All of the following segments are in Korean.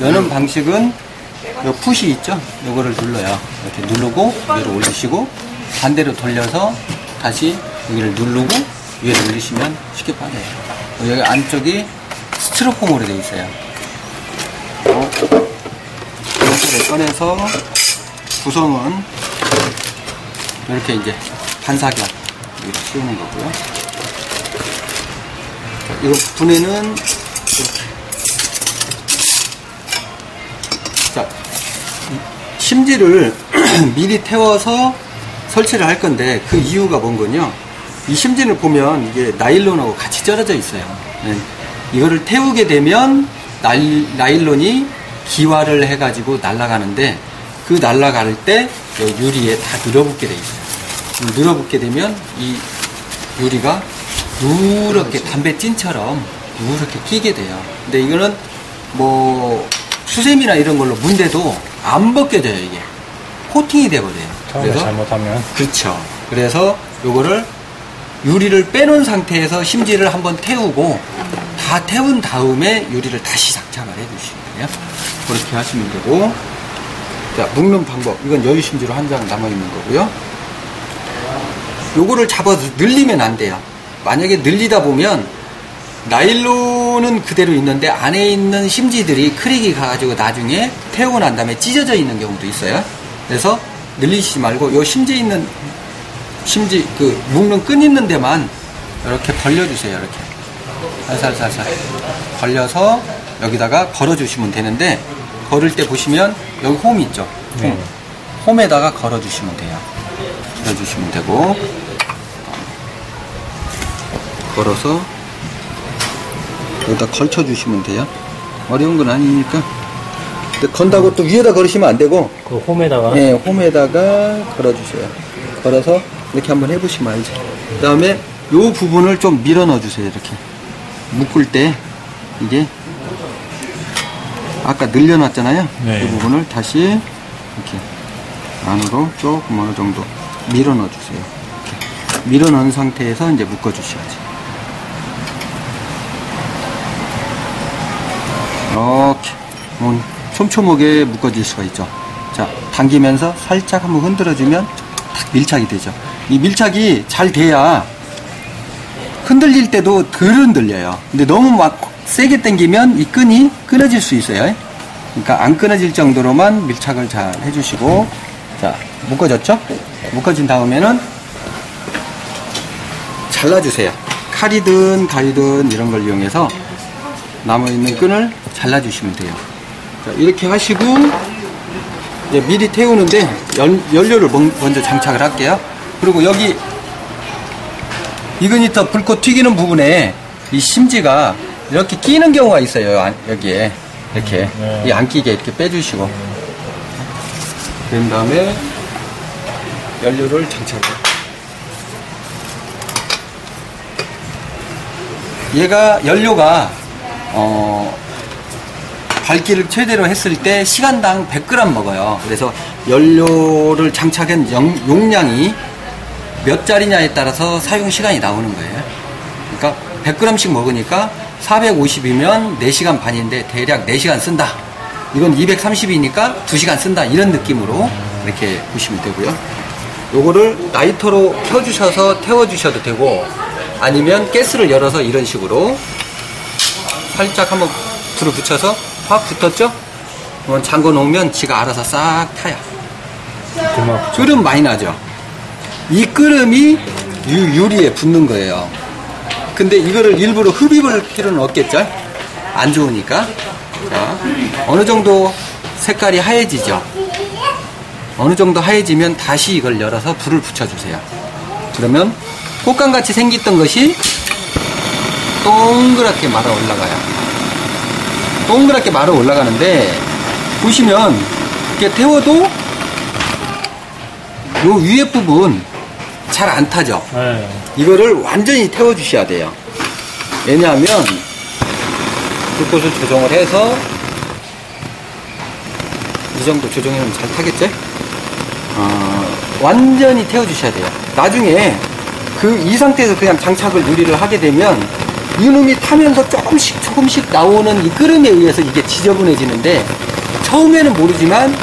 여는 방식은 요 푸시 있죠? 요거를 눌러요. 이렇게 누르고 위로 올리시고 반대로 돌려서 다시 여기를 누르고 위에 올리시면 쉽게 빠져요. 여기 안쪽이 스티로폼으로 되어 있어요. 이렇게 꺼내서 구성은 이렇게 이제 반사격 이렇게 씌우는 거고요. 이거 분해는 이렇게. 자, 심지를 미리 태워서 설치를 할 건데 그 이유가 뭔군요. 이 심지를 보면 이게 나일론하고 같이 쩔어져 있어요. 네. 이거를 태우게 되면 나일론이 기화를 해가지고 날아가는데 그 날아갈 때 유리에 다 늘어붙게 돼 있어요. 늘어붙게 되면 이 유리가 누렇게 담배찐처럼 누렇게 끼게 돼요. 근데 이거는 뭐 수세미나 이런 걸로 문대도 안 벗겨져요. 이게 코팅이 돼버려요. 처음에 잘못하면. 그렇죠. 그래서 요거를 유리를 빼놓은 상태에서 심지를 한번 태우고 다 태운 다음에 유리를 다시 장착을 해주시면 돼요. 그렇게 하시면 되고, 자, 묶는 방법. 이건 여유 심지로 한 장 남아있는 거고요. 요거를 잡아서 늘리면 안 돼요. 만약에 늘리다 보면 나일론은 그대로 있는데 안에 있는 심지들이 크랙이 가가지고 나중에 태우고 난 다음에 찢어져 있는 경우도 있어요. 그래서 늘리시지 말고 요 심지 있는 심지 그 묶는 끈 있는 데만 이렇게 벌려주세요. 이렇게 살살살살 벌려서 여기다가 걸어주시면 되는데, 걸을 때 보시면 여기 홈 있죠. 홈에다가 걸어주시면 돼요. 걸어주시면 되고, 걸어서 여기다 걸쳐주시면 돼요. 어려운 건 아니니까. 근데 건다고 또 위에다 걸으시면 안 되고, 그 홈에다가? 네, 홈에다가 걸어주세요. 걸어서 이렇게 한번 해보시면 알죠. 그 다음에 요 부분을 좀 밀어 넣어주세요. 이렇게 묶을 때 이게 아까 늘려놨잖아요. 네. 이 부분을 다시 이렇게 안으로 조금 어느 정도 밀어 넣어주세요. 이렇게 밀어 넣은 상태에서 이제 묶어주셔야지. 이렇게 촘촘하게 묶어질 수가 있죠. 자, 당기면서 살짝 한번 흔들어주면 탁 밀착이 되죠. 이 밀착이 잘 돼야 흔들릴 때도 덜 흔들려요. 근데 너무 막 세게 당기면 이 끈이 끊어질 수 있어요. 그러니까 안 끊어질 정도로만 밀착을 잘 해주시고, 자, 묶어졌죠? 묶어진 다음에는 잘라주세요. 칼이든 가위든 이런 걸 이용해서 남아있는 끈을 잘라주시면 돼요. 자, 이렇게 하시고 이제 미리 태우는데 연료를 먼저 장착을 할게요. 그리고 여기 이그니터 불꽃 튀기는 부분에 이 심지가 이렇게 끼는 경우가 있어요. 여기에 이렇게 이 안 끼게 이렇게 빼주시고, 그런 다음에 연료를 장착해요. 얘가 연료가 밝기를 최대로 했을 때 시간당 100g 먹어요. 그래서 연료를 장착한 용량이 몇 짜리냐에 따라서 사용 시간이 나오는 거예요. 그러니까 100g씩 먹으니까 450이면 4시간 반인데 대략 4시간 쓴다. 이건 230이니까 2시간 쓴다. 이런 느낌으로 이렇게 보시면 되고요. 요거를 라이터로 켜주셔서 태워주셔도 되고, 아니면 가스를 열어서 이런 식으로 살짝 한번 불을 붙여서 확 붙었죠? 그럼 잠궈 놓으면 지가 알아서 싹 타요. 끓음 많이 나죠? 이 끓음이 유리에 붙는 거예요. 근데 이거를 일부러 흡입을 필요는 없겠죠? 안 좋으니까. 자, 어느 정도 색깔이 하얘지죠? 어느 정도 하얘지면 다시 이걸 열어서 불을 붙여주세요. 그러면 꽃감같이 생겼던 것이 동그랗게 말아 올라가요. 동그랗게 말아 올라가는데, 보시면 이렇게 태워도 요 위에 부분 잘 안 타죠? 네. 이거를 완전히 태워주셔야 돼요. 왜냐하면 불꽃을 조정을 해서 이 정도 조정하면 잘 타겠죠? 완전히 태워주셔야 돼요. 나중에 이 상태에서 그냥 장착을 유리를 하게 되면 이놈이 타면서 조금씩 나오는 이 끓음에 의해서 이게 지저분해지는데 처음에는 모르지만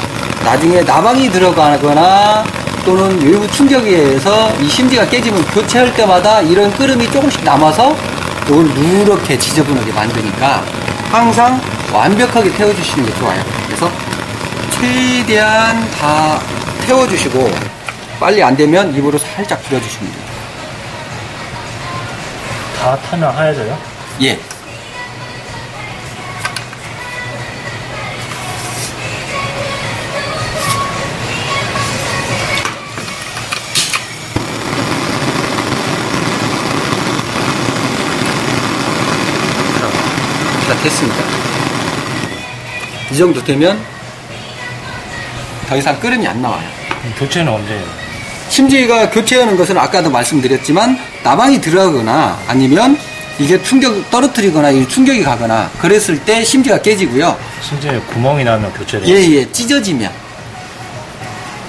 나중에 나방이 들어가거나 또는 외부 충격에 의해서 이 심지가 깨지면 교체할 때마다 이런 끓음이 조금씩 남아서 이걸 누렇게 지저분하게 만드니까 항상 완벽하게 태워주시는 게 좋아요. 그래서 최대한 다 태워주시고 빨리 안 되면 입으로 살짝 불어주시면 돼요. 다 타면 하얘져요? 예. 자, 됐습니다. 이 정도 되면 더 이상 끓음이 안 나와요. 교체는 언제 해요? 심지가 교체하는 것은 아까도 말씀드렸지만 나방이 들어가거나 아니면 이게 충격 떨어뜨리거나 충격이 가거나 그랬을 때 심지가 깨지고요. 심지에 구멍이 나면 교체를 해요? 예예, 찢어지면.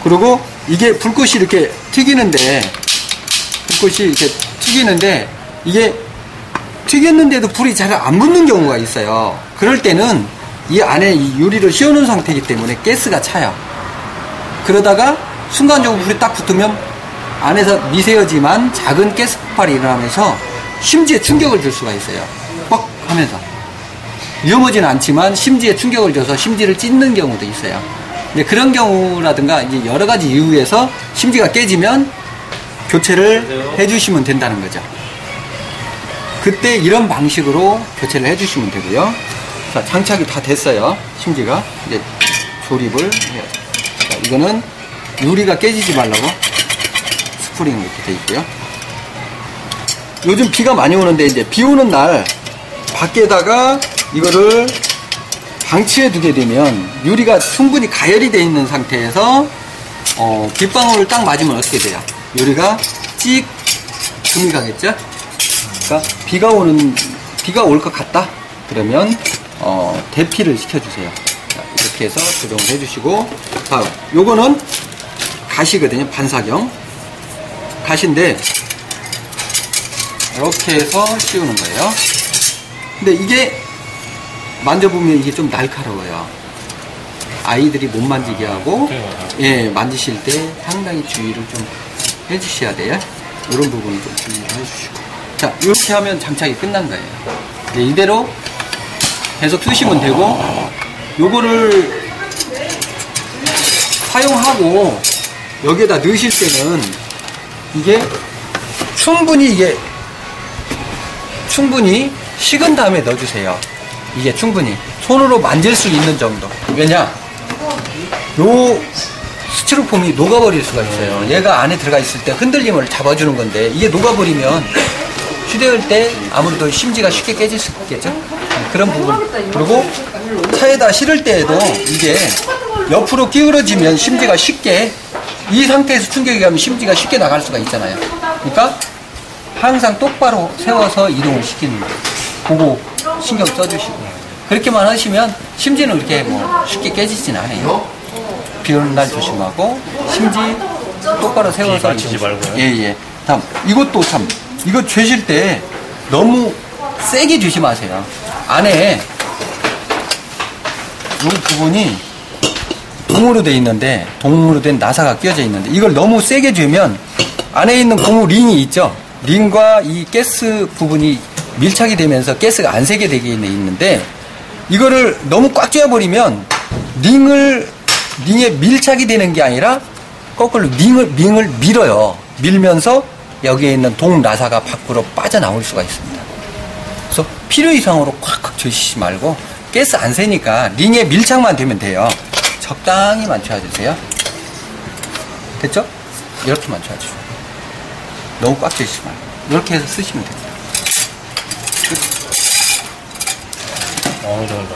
그리고 이게 불꽃이 이렇게 튀기는데 이게 튀겼는데도 불이 잘 안 붙는 경우가 있어요. 그럴 때는 이 안에 이 유리를 씌워놓은 상태이기 때문에 가스가 차요. 그러다가 순간적으로 불이 딱 붙으면 안에서 미세하지만 작은 가스 폭발이 일어나면서 심지에 충격을 줄 수가 있어요. 뻑 하면서. 위험하지는 않지만 심지에 충격을 줘서 심지를 찢는 경우도 있어요. 근데 그런 경우라든가 이제 여러 가지 이유에서 심지가 깨지면 교체를 해주시면 된다는 거죠. 그때 이런 방식으로 교체를 해주시면 되고요. 자, 장착이 다 됐어요. 심지가. 이제 조립을 해야죠. 자, 이거는 유리가 깨지지 말라고 스프링 이렇게 돼 있고요. 요즘 비가 많이 오는데 이제 비 오는 날 밖에다가 이거를 방치해 두게 되면 유리가 충분히 가열이 되어 있는 상태에서 빗방울을 딱 맞으면 어떻게 돼요? 유리가 찍 금이 가겠죠? 그러니까 비가 올 것 같다? 그러면 대피를 시켜주세요. 자, 이렇게 해서 조정을 해주시고, 다음 요거는 가시거든요. 반사경 가시인데 이렇게 해서 씌우는 거예요. 근데 이게 만져보면 이게 좀 날카로워요. 아이들이 못 만지게 하고, 예, 만지실 때 상당히 주의를 좀 해주셔야 돼요. 이런 부분을 좀 주의를 해주시고. 자, 이렇게 하면 장착이 끝난 거예요. 네, 이대로 계속 쓰시면 되고, 요거를 사용하고 여기에다 넣으실 때는 이게 충분히 식은 다음에 넣어주세요. 이게 충분히 손으로 만질 수 있는 정도. 왜냐? 요 스티로폼이 녹아버릴 수가 있어요. 얘가 안에 들어가 있을 때 흔들림을 잡아주는 건데 이게 녹아버리면 휴대할 때 아무래도 심지가 쉽게 깨질 수 있겠죠. 그런 부분. 그리고 차에다 실을 때에도 이게 옆으로 기울어지면 심지가 쉽게, 이 상태에서 충격이 가면 심지가 쉽게 나갈 수가 있잖아요. 그러니까 항상 똑바로 세워서 이동을 시키는 거예요. 그거 신경 써주시고. 그렇게만 하시면 심지는 그렇게 뭐 쉽게 깨지진 않아요. 비 오는 날 조심하고 심지 똑바로 세워서 맞추지 말고요. 예예. 다음 이것도 참, 이거 죄실 때 너무 세게 주지 마세요. 안에 이 부분이 동으로 돼 있는데, 동으로 된 나사가 끼어져 있는데 이걸 너무 세게 쥐면 안에 있는 고무 링이 있죠. 링과 이 가스 부분이 밀착이 되면서 가스가 안 새게 되게 있는데, 이거를 너무 꽉 쥐어버리면 링에 밀착이 되는 게 아니라 거꾸로 링을 밀어요. 밀면서 여기에 있는 동 나사가 밖으로 빠져나올 수가 있습니다. 그래서 필요 이상으로 콱콱 쥐시지 말고 가스 안 새니까 링에 밀착만 되면 돼요. 적당히 맞춰주세요. 됐죠? 이렇게 맞춰주세요. 너무 꽉 쥐시지 말고 이렇게 해서 쓰시면 됩니다. 어느 정도?